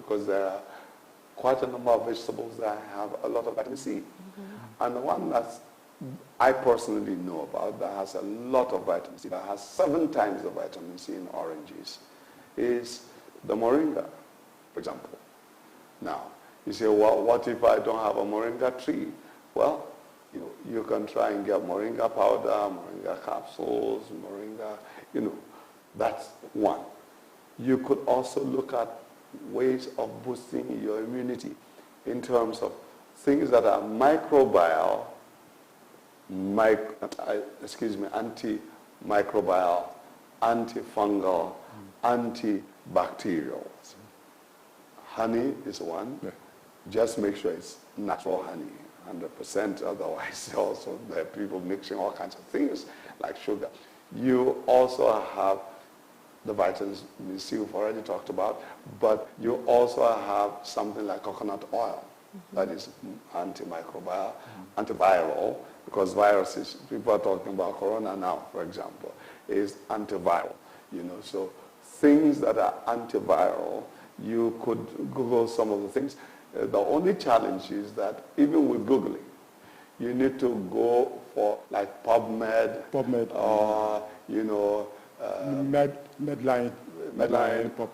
because there are quite a number of vegetables that have a lot of vitamin C. And the one that I personally know about that has a lot of vitamin C, that has 7 times the vitamin C in oranges, is the moringa, for example. Now, you say, well, what if I don't have a moringa tree? Well, you can try and get moringa powder, moringa capsules, moringa, that's one. You could also look at ways of boosting your immunity in terms of things that are microbial, antimicrobial, antifungal, antibacterial. Honey is one. Yeah. Just make sure it's natural honey, 100%. Otherwise, also there are people mixing all kinds of things like sugar. You also have the vitamins C we've already talked about, but you also have something like coconut oil that is antimicrobial, antiviral, because viruses, people are talking about corona now, for example, is antiviral. So things that are antiviral, you could Google some of the things. The only challenge is that even with Googling, you need to go for like PubMed, or Medline,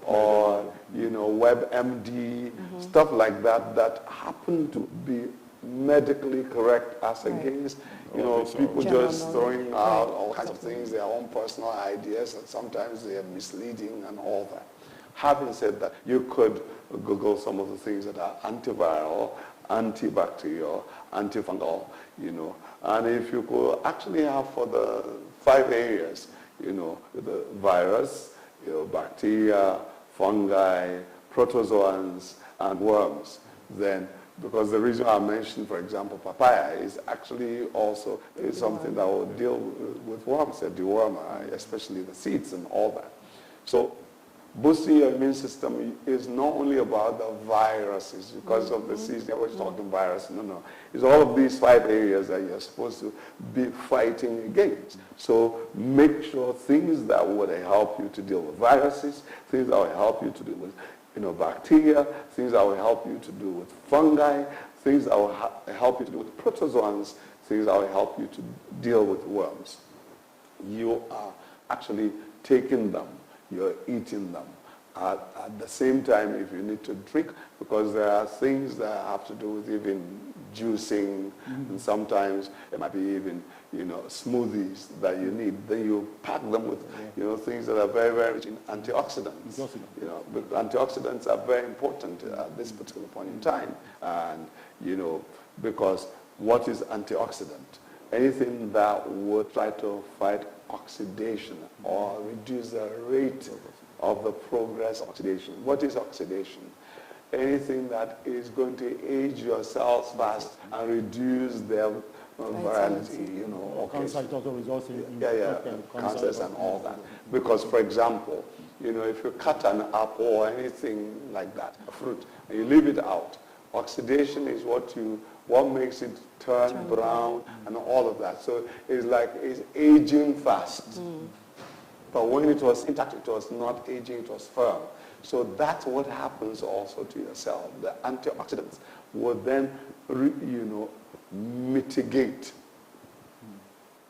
or WebMD, stuff like that happen to be medically correct as against people just throwing out all kinds of things, their own personal ideas, and sometimes they are misleading and all that. Having said that, you could Google some of the things that are antiviral, antibacterial, antifungal, and if you could actually have for the 5 areas, the virus, bacteria, fungi, protozoans, and worms, then, because the reason I mentioned, for example, papaya is actually also something that will deal with worms, a dewormer, especially the seeds and all that. So boosting your immune system is not only about the viruses, because of the season, I was talking virus, no. It's all of these 5 areas that you're supposed to be fighting against. So make sure things that would help you to deal with viruses, things that will help you to deal with bacteria, things that will help you to do with fungi, things that will help you to do with protozoans, things that will help you to deal with worms. You are actually taking them, you're eating them. At the same time, if you need to drink, because there are things that have to do with even juicing, and sometimes it might be even smoothies that you need. Then you pack them with things that are very, very rich in antioxidants. Antioxidants are very important at this particular point in time, and because what is antioxidant? Anything that would try to fight oxidation or reduce the rate of the progress of oxidation. What is oxidation? Anything that is going to age your cells fast and reduce their virality, Cancer also results in cancers and all that. Because, for example, if you cut an apple or anything like that, a fruit, and you leave it out, oxidation is what makes it turn brown and all of that. So it's aging fast. But when it was intact, it was not aging, it was firm. So that's what happens also to your cell. The antioxidants will then, mitigate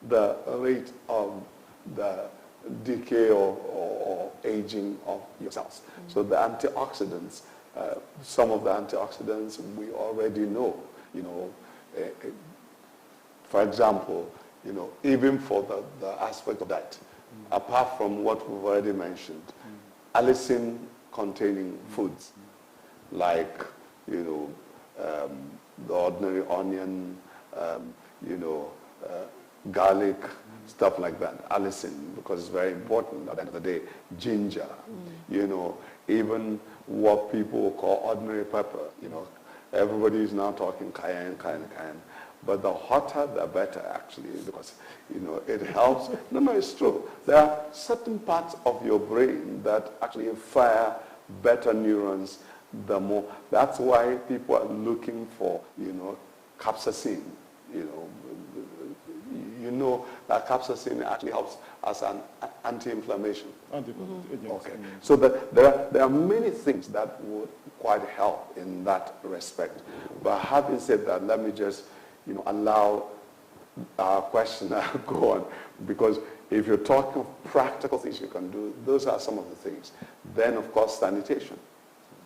the rate of the decay or aging of your cells. So the antioxidants, some of the antioxidants we already know. For example, even for the aspect of diet, apart from what we've already mentioned, allicin-containing foods like, the ordinary onion, garlic, stuff like that, allicin, because it's very important at the end of the day, ginger, even what people call ordinary pepper, everybody is now talking cayenne. But the hotter, the better, actually, because, it helps. No, it's true. There are certain parts of your brain that actually fire better neurons the more. That's why people are looking for, capsaicin. you know that capsaicin actually helps as an anti-inflammation. Okay. So there are many things that would quite help in that respect. But having said that, let me just, allow our questioner go on, because if you're talking of practical things you can do, those are some of the things. Then, of course, sanitation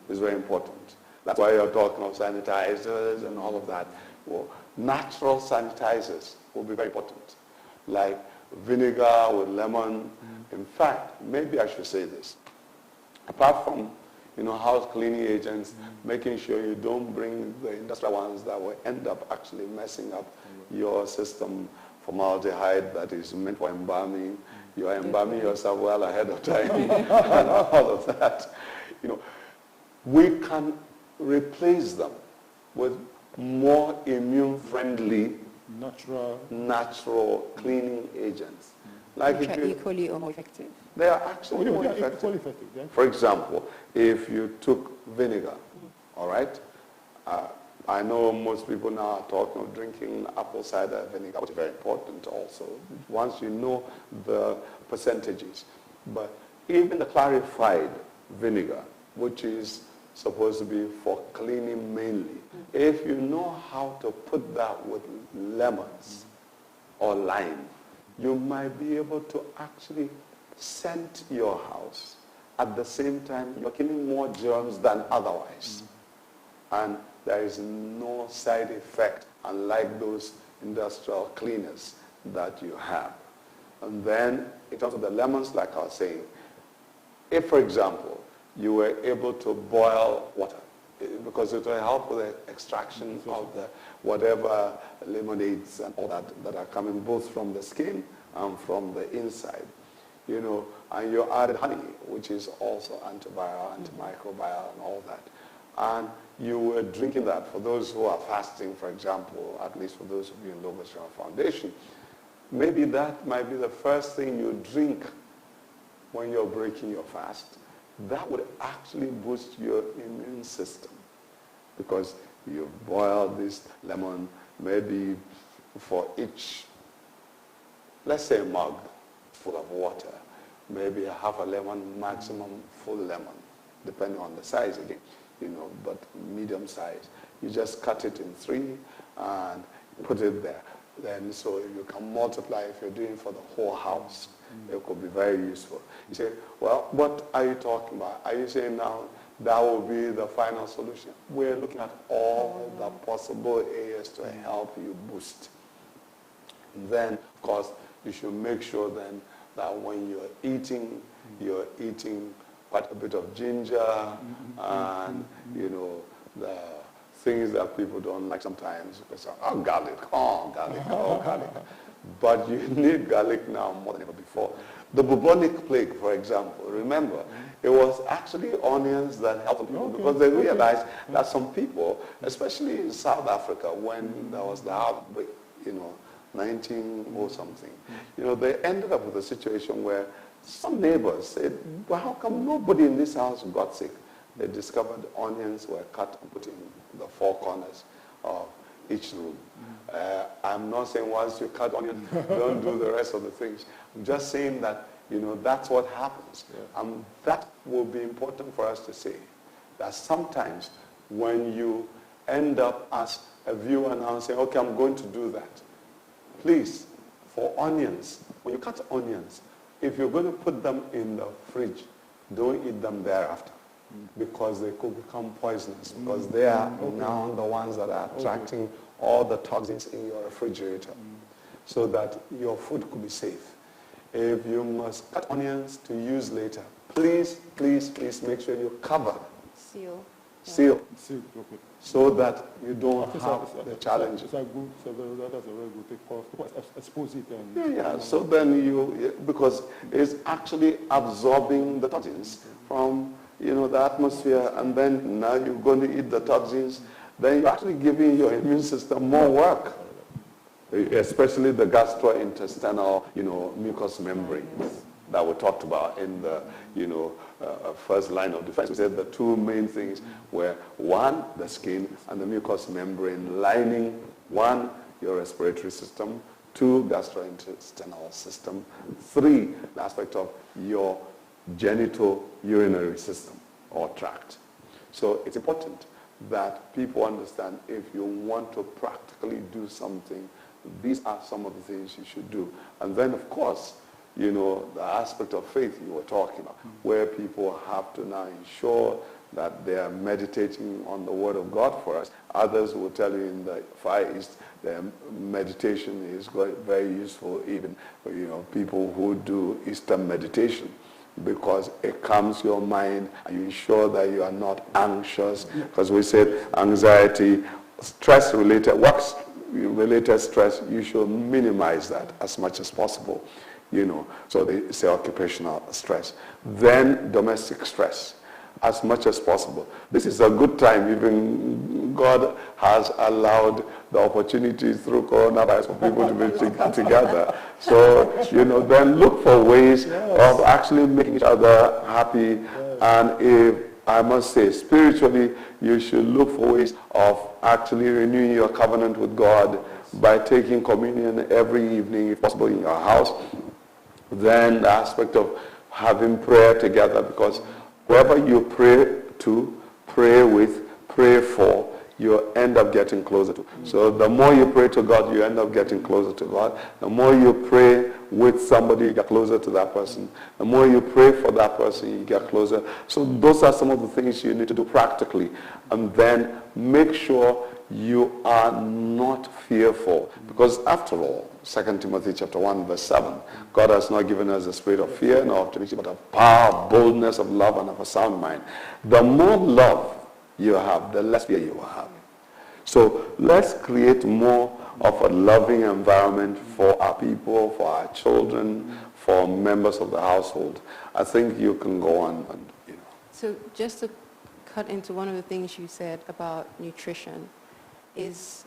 is very important. That's why you're talking of sanitizers and all of that. Well, natural sanitizers will be very important, like vinegar with lemon. In fact, maybe I should say this. Apart from, house cleaning agents, making sure you don't bring the industrial ones that will end up actually messing up your system, formaldehyde that is meant for embalming. You are embalming yourself well ahead of time and all of that. We can replace them with more immune-friendly, natural cleaning agents. Like which are equally or more effective. They are actually more effective. Yeah. For example, if you took vinegar, all right? I know most people now are talking of drinking apple cider vinegar, which is very important also, once you know the percentages. But even the clarified vinegar, which is supposed to be for cleaning mainly, if you know how to put that with lemons or lime, you might be able to actually scent your house. At the same time, you're killing more germs than otherwise. And there is no side effect, unlike those industrial cleaners that you have. And then, in terms of the lemons, like I was saying, if, for example, you were able to boil water, because it will help with the extraction of the whatever lemonades and all that are coming both from the skin and from the inside, and you added honey, which is also antiviral, antimicrobial and all that. And you were drinking that. For those who are fasting, for example, at least for those of you in Logos-Rhema Foundation, maybe that might be the first thing you drink when you're breaking your fast. That would actually boost your immune system, because you boil this lemon maybe for each, let's say, mug full of water, maybe half a lemon, maximum full lemon, depending on the size again, but medium size. You just cut it in 3 and put it there. Then so you can multiply if you're doing for the whole house. It could be very useful. You say, well, what are you talking about? Are you saying now that will be the final solution? We're looking at all the possible areas to help you boost. And then, of course, you should make sure then that when you're eating quite a bit of ginger and, the things that people don't like sometimes. Garlic. But you need garlic now more than ever before. The bubonic plague, for example, remember, it was actually onions that helped people because they realized that some people, especially in South Africa, when there was the outbreak, 19 or something, they ended up with a situation where some neighbors said, well, how come nobody in this house got sick? They discovered onions were cut and put in the 4 corners of each room. I'm not saying once you cut onion, don't do the rest of the things. I'm just saying that, that's what happens. Yeah. And that will be important for us to say, that sometimes when you end up as a viewer now saying, okay, I'm going to do that, please, for onions, when you cut onions, if you're going to put them in the fridge, don't eat them thereafter, because they could become poisonous, because they are now the ones that are attracting all the toxins in your refrigerator, so that your food could be safe. If you must cut onions to use later, please, please, please make sure you cover. Seal. So that you don't have the challenges. That's a very good take. Expose it. And, So then because it's actually absorbing the toxins from, the atmosphere, and then now you're going to eat the toxins, then you're actually giving your immune system more work, especially the gastrointestinal, mucous membranes that we talked about in the, first line of defense. We said the 2 main things were, 1, the skin and the mucous membrane lining, 1, your respiratory system, 2, gastrointestinal system. 3, the aspect of your genital urinary system or tract. So it's important that people understand if you want to practically do something, these are some of the things you should do. And then, of course, you know, the aspect of faith you were talking about, where people have to now ensure that they are meditating on the Word of God for us. Others will tell you in the Far East, the meditation is very useful, even, you know, people who do Eastern meditation, because it calms your mind and you ensure that you are not anxious. Because we said anxiety, stress-related, work-related stress, you should minimize that as much as possible. You know, so they say occupational stress. Then domestic stress, as much as possible. This is a good time. Even God has allowed the opportunity through coronavirus for people to be together. So, you know, then look for ways of actually making each other happy. And if, I must say, spiritually, you should look for ways of actually renewing your covenant with God by taking communion every evening, if possible, in your house. Then the aspect of having prayer together, because whoever you pray to, pray with, pray for, you end up getting closer to. So the more you pray to God, you end up getting closer to God. The more you pray with somebody, you get closer to that person. The more you pray for that person, you get closer. So those are some of the things you need to do practically. And then make sure you are not fearful. Because after all, 2 Timothy chapter 1, verse 7, God has not given us a spirit of fear, nor of timidity, but of power, boldness, of love, and of a sound mind. The more love you have, the less fear you will have. So let's create more of a loving environment for our people, for our children, for members of the household. I think you can go on and, you know. So just to cut into one of the things you said about nutrition, is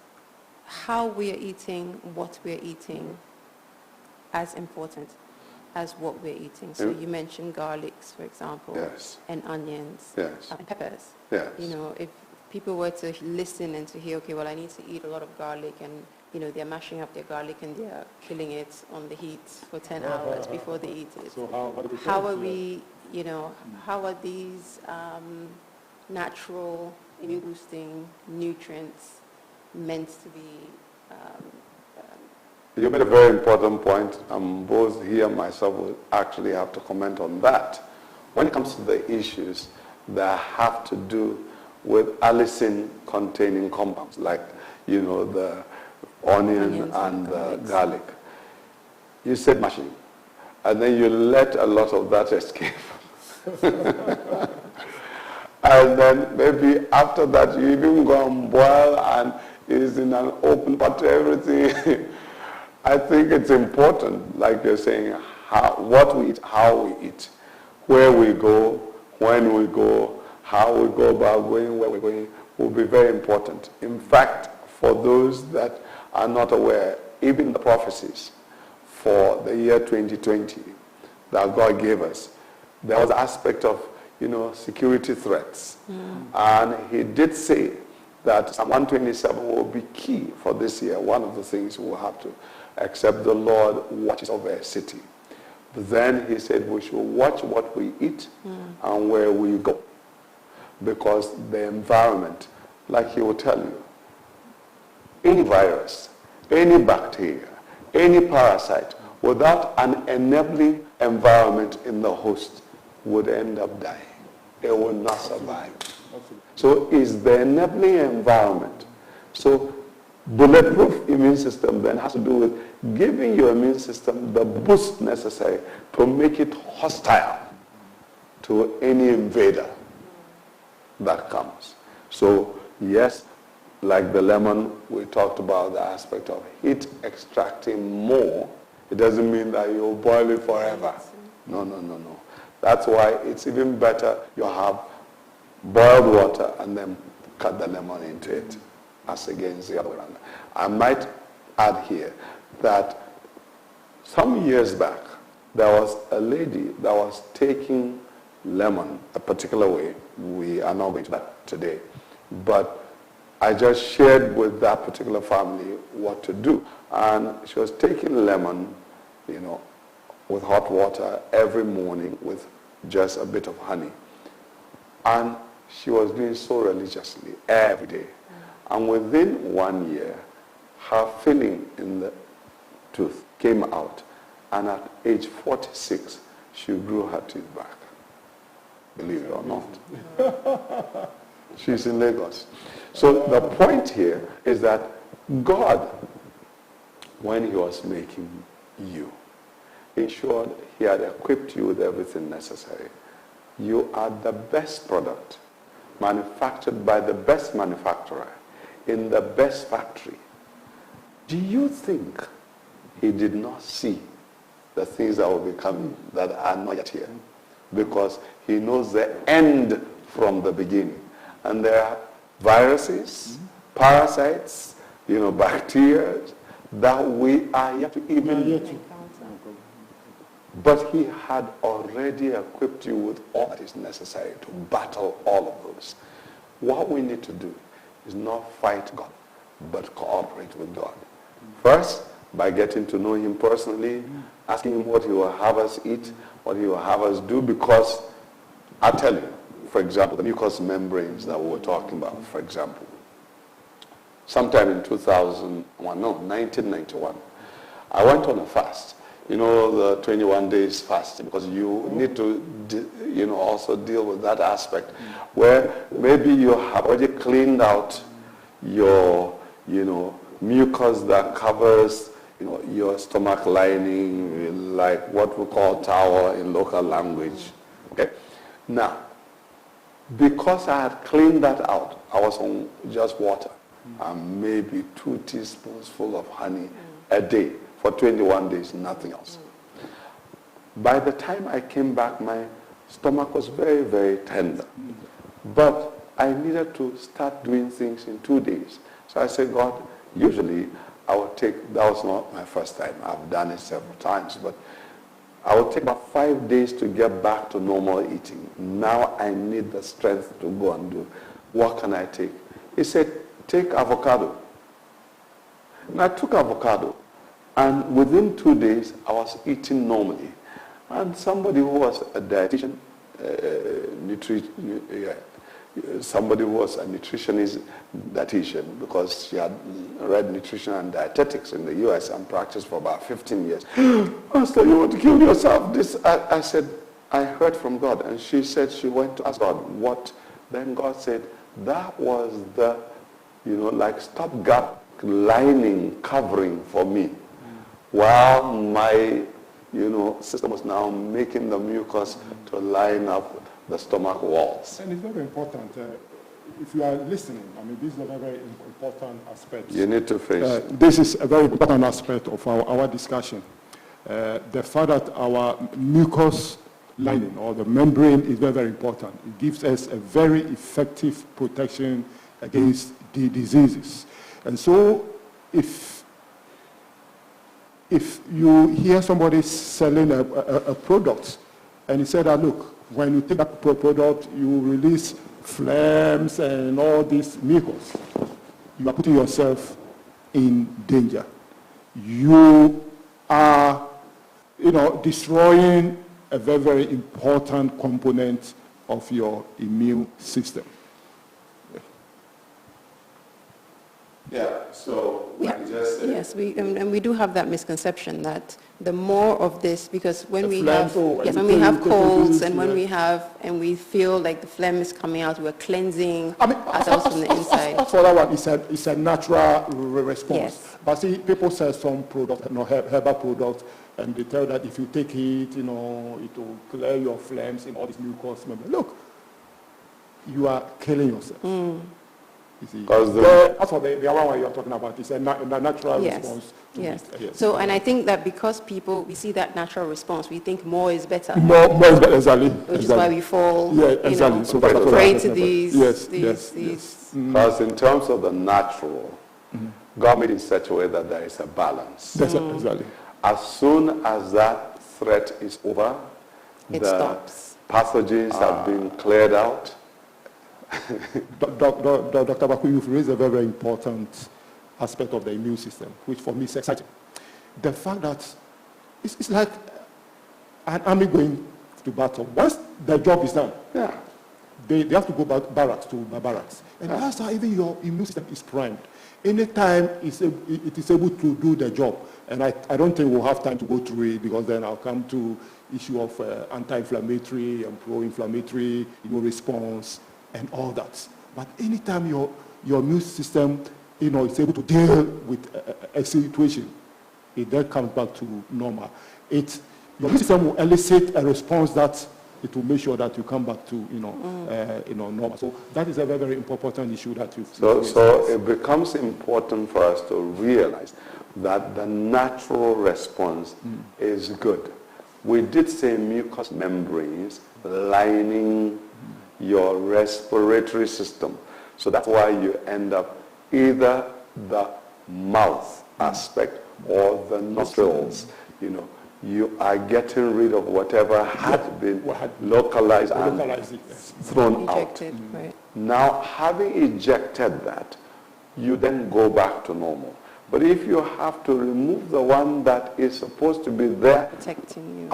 how we are eating, what we are eating, as important as what we're eating. So you mentioned garlics, for example, Yes. and onions, Yes. and peppers. Yes. You know, if people were to listen and to hear, okay, well, I need to eat a lot of garlic, and, you know, they're mashing up their garlic and they're killing it on the heat for 10 hours before they eat it. So How are we, you know, how are these natural immune-boosting nutrients meant to be? You made a very important point. Both he and myself will actually have to comment on that. When it comes to the issues that have to do with allicin-containing compounds, like, you know, the onion and the garlic, you said mashing, and then you let a lot of that escape. And then maybe after that you even go and boil and it's in an open pot to everything. I think it's important, like you're saying, what we eat, how we eat, where we go, when we go, how we go about going, where we're going, will be very important. In fact, for those that are not aware, even the prophecies for the year 2020 that God gave us, there was an aspect of, you know, security threats. And he did say that Psalm 127 will be key for this year. One of the things we'll have to accept: the Lord watches over a city. But then he said we should watch what we eat and where we go. Because the environment, like he will tell you, any virus, any bacteria, any parasite, without an enabling environment in the host, would end up dying. It will not survive. So it's the enabling environment. So bulletproof immune system then has to do with giving your immune system the boost necessary to make it hostile to any invader that comes. So yes, like the lemon, we talked about the aspect of heat extracting more. It doesn't mean that you'll boil it forever. No. That's why it's even better you have boiled water and then cut the lemon into it, as against the other way around. I might add here that some years back, there was a lady that was taking lemon a particular way. We are not going to that today. But I just shared with that particular family what to do. And she was taking lemon, with hot water every morning with just a bit of honey. And she was doing so religiously every day. And within 1 year, her filling in the tooth came out. And at age 46, she grew her teeth back. Believe it or not. She's in Lagos. So the point here is that God, when he was making you, ensured he had equipped you with everything necessary. You are the best product, manufactured by the best manufacturer, in the best factory. Do you think he did not see the things that will be coming that are not yet here? Because he knows the end from the beginning. And there are viruses, parasites, bacteria that we are yet to even encounter. But he had already equipped you with all that is necessary to battle all of those. What we need to do is not fight God, but cooperate with God. First, by getting to know him personally, asking him what he will have us eat, what he will have us do, because I tell you, for example, the mucous membranes that we were talking about, for example, sometime in 1991, I went on a fast. The 21 days fasting, because you need to, also deal with that aspect where maybe you have already cleaned out your, mucus that covers, your stomach lining, like what we call towel in local language. Okay. Now, because I had cleaned that out, I was on just water and maybe 2 teaspoons full of honey a day. For 21 days, nothing else. By the time I came back, my stomach was very, very tender. But I needed to start doing things in 2 days. So I said, God, usually I would take, that was not my first time. I've done it several times. But I would take about 5 days to get back to normal eating. Now I need the strength to go and do. What can I take? He said, take avocado. And I took avocado. And within 2 days, I was eating normally. And somebody who was a dietitian, somebody who was a nutritionist dietitian, because she had read nutrition and dietetics in the U.S. and practiced for about 15 years. Pastor, you want to kill yourself? I said, I heard from God. And she said she went to ask God, what? Then God said, that was the, stopgap lining, covering for me. While my, system was now making the mucus to line up the stomach walls. And it's very important. If you are listening, this is a very important aspect. You need to face. This is a very important aspect of our discussion. The fact that our mucus lining or the membrane is very, very important. It gives us a very effective protection against the diseases. And so if you hear somebody selling a product and he said, look, when you take that product, you release phlegms and all these mucus, you are putting yourself in danger. You are, destroying a very, very important component of your immune system. Yeah, so yes, we do have that misconception that the more of this, because when we have colds and when we feel like the phlegm is coming out, we're cleansing ourselves from the inside. That's what that one is a natural response. Yes. But see, people sell some products, herbal products, and they tell that if you take it, it will clear your phlegms and all these mucus. Look, you are killing yourself. That's what the other one you're talking about. It's a natural response. Yes. So, and I think that because we see that natural response, we think more is better. More is better, exactly. Which is why we fall, So prey to these. Because in terms of the natural, God made it in such a way that there is a balance. Exactly. As soon as that threat is over, it stops. Pathogens have been cleared out. Dr. Baku, you've raised a very, very important aspect of the immune system, which for me is exciting. The fact that it's like an army going to battle. Once the job is done, they have to go back to barracks. And that's how even your immune system is primed. Anytime it is able to do the job, and I don't think we'll have time to go through it, because then I'll come to issue of anti-inflammatory and pro-inflammatory immune response and all that. But anytime your immune system is able to deal with a situation, it then comes back to normal. Your immune system will elicit a response that it will make sure that you come back to normal. So that is a very, very important issue that you've So it becomes important for us to realize that the natural response is good. We did say mucous membranes lining your respiratory system. So that's why you end up either the mouth aspect or the nostrils, you are getting rid of whatever had been localized and thrown Ejected, out. right. Now, having ejected that, you then go back to normal. But if you have to remove the one that is supposed to be there, Protecting you.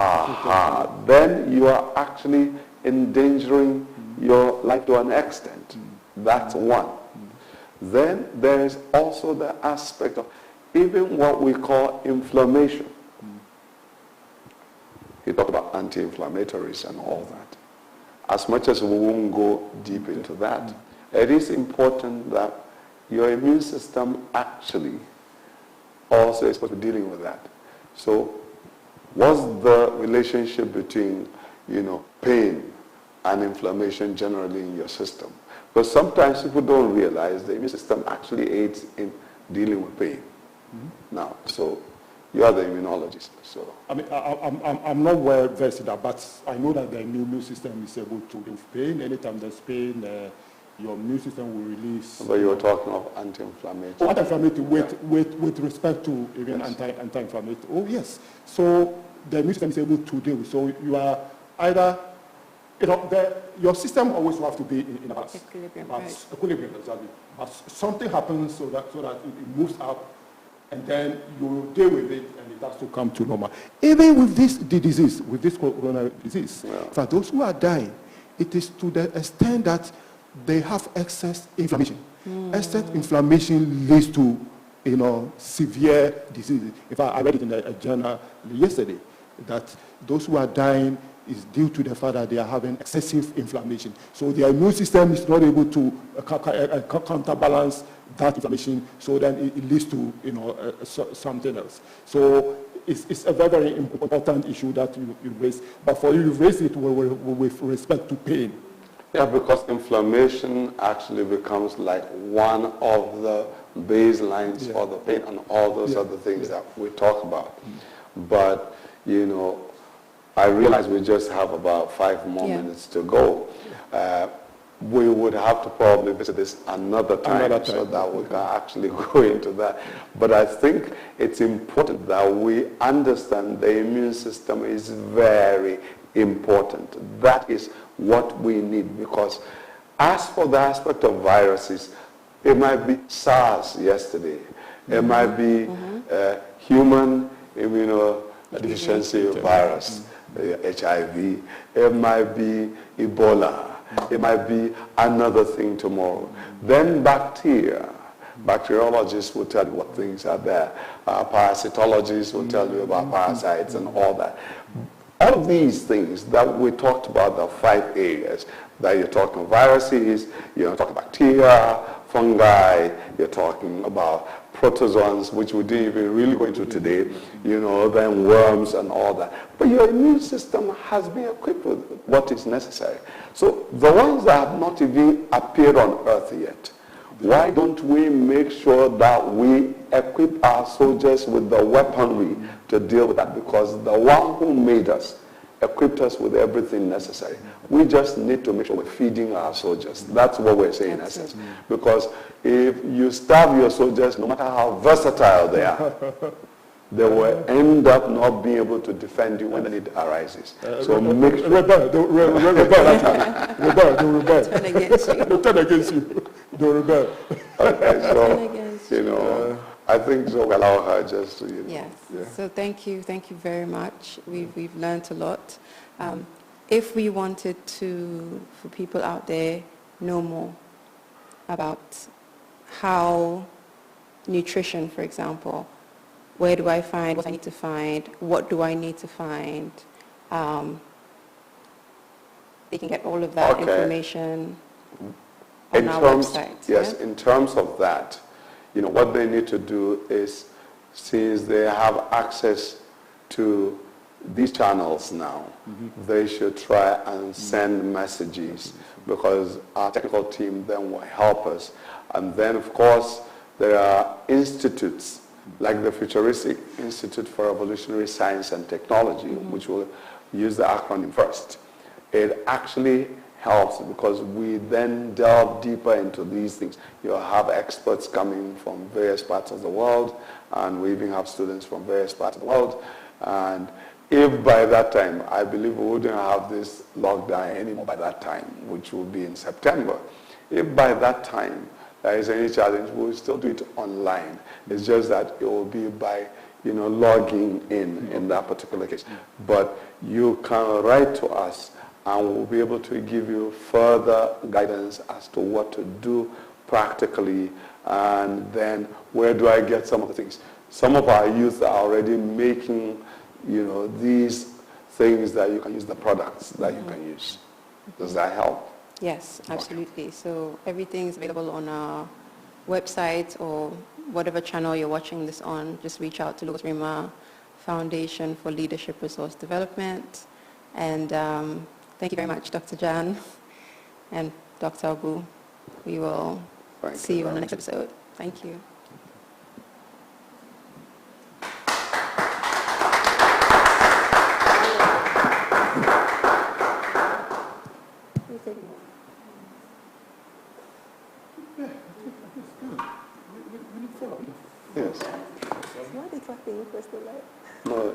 then you are actually endangering your life to an extent. That's one. Then there is also the aspect of even what we call inflammation. He talked about anti-inflammatories and all that. As much as we won't go deep into that, it is important that your immune system actually also is supposed to be dealing with that. So what's the relationship between, pain and inflammation generally in your system? Because sometimes people don't realize the immune system actually aids in dealing with pain. Now, so you are the immunologist, so. I mean, I'm not well versed in that, but I know that the immune system is able to deal with pain. Anytime there's pain, your immune system will release. But you were talking of anti-inflammatory. Oh, anti-inflammatory with respect to even anti-inflammatory. Oh, yes. So the immune system is able to deal with. So you are either, your system always have to be in a balance. Equilibrium, Right. Equilibrium, exactly. But something happens so that it moves up, and then you deal with it, and it has to come to normal. Even with this disease, with this coronavirus disease, for those who are dying, it is to the extent that they have excess inflammation. Excess inflammation leads to, severe diseases. In fact, I read it in a journal yesterday that those who are dying is due to the fact that they are having excessive inflammation. So their immune system is not able to counterbalance that inflammation, so then it leads to something else. So it's a very, very important issue that you raised. But for you raised it with respect to pain. Yeah, because inflammation actually becomes like one of the baselines for the pain and all those other things that we talk about. But, I realize we just have about 5 more minutes to go. We would have to probably visit this another time so that we can actually go into that. But I think it's important that we understand the immune system is very important. That is what we need, because as for the aspect of viruses, it might be SARS yesterday. It might be human immunodeficiency virus, HIV. It might be Ebola. It might be another thing tomorrow. Then bacteria. Bacteriologists will tell you what things are there. Parasitologists will tell you about parasites and all that. All of these things that we talked about, the 5 areas that you're talking viruses, you're talking bacteria, fungi, you're talking about protozoans, which we didn't even really go into today, then worms and all that. But your immune system has been equipped with what is necessary. So the ones that have not even appeared on earth yet, why don't we make sure that we equip our soldiers with the weaponry to deal with that? Because the one who made us equipped us with everything necessary. We just need to make sure we're feeding our soldiers. That's what we're saying in essence. Because if you starve your soldiers, no matter how versatile they are, they will end up not being able to defend you when the need arises. So make sure. Rebel, they will rebel. Turn against you. They'll turn against you. They'll rebel. Okay, Turn so, against you know, I think so. We'll allow her just to, you know. Yes. Yeah. So thank you very much. We've learned a lot. If we wanted to, for people out there, know more about how nutrition, for example, where do I find what I need to find? What do I need to find? They can get all of that Okay. information on our website. Yes, yeah? in terms of that, you know, what they need to do is, since they have access to these channels now, they should try and send messages, because our technical team then will help us. And then, of course, there are institutes like the Futuristic Institute for Evolutionary Science and Technology, which will use the acronym first. It actually helps because we then delve deeper into these things. You'll have experts coming from various parts of the world, and we even have students from various parts of the world. And if by that time, I believe we wouldn't have this lockdown anymore by that time, which will be in September. If by that time there is any challenge, we'll still do it online. It's just that it will be by, you know, logging in that particular case. But you can write to us, and we'll be able to give you further guidance as to what to do practically, and then where do I get some of the things. Some of our youth are already making, you know, these things that you can use, the products that you can use. Does that help? Yes, absolutely. So everything is available on our website or whatever channel you're watching this on. Just reach out to Logos-Rhema Foundation for Leadership Resource Development. And thank you very much, Dr. Jan and Dr. Abu. We will see you on the next episode. Thank you. Yes. What exactly was the light? No,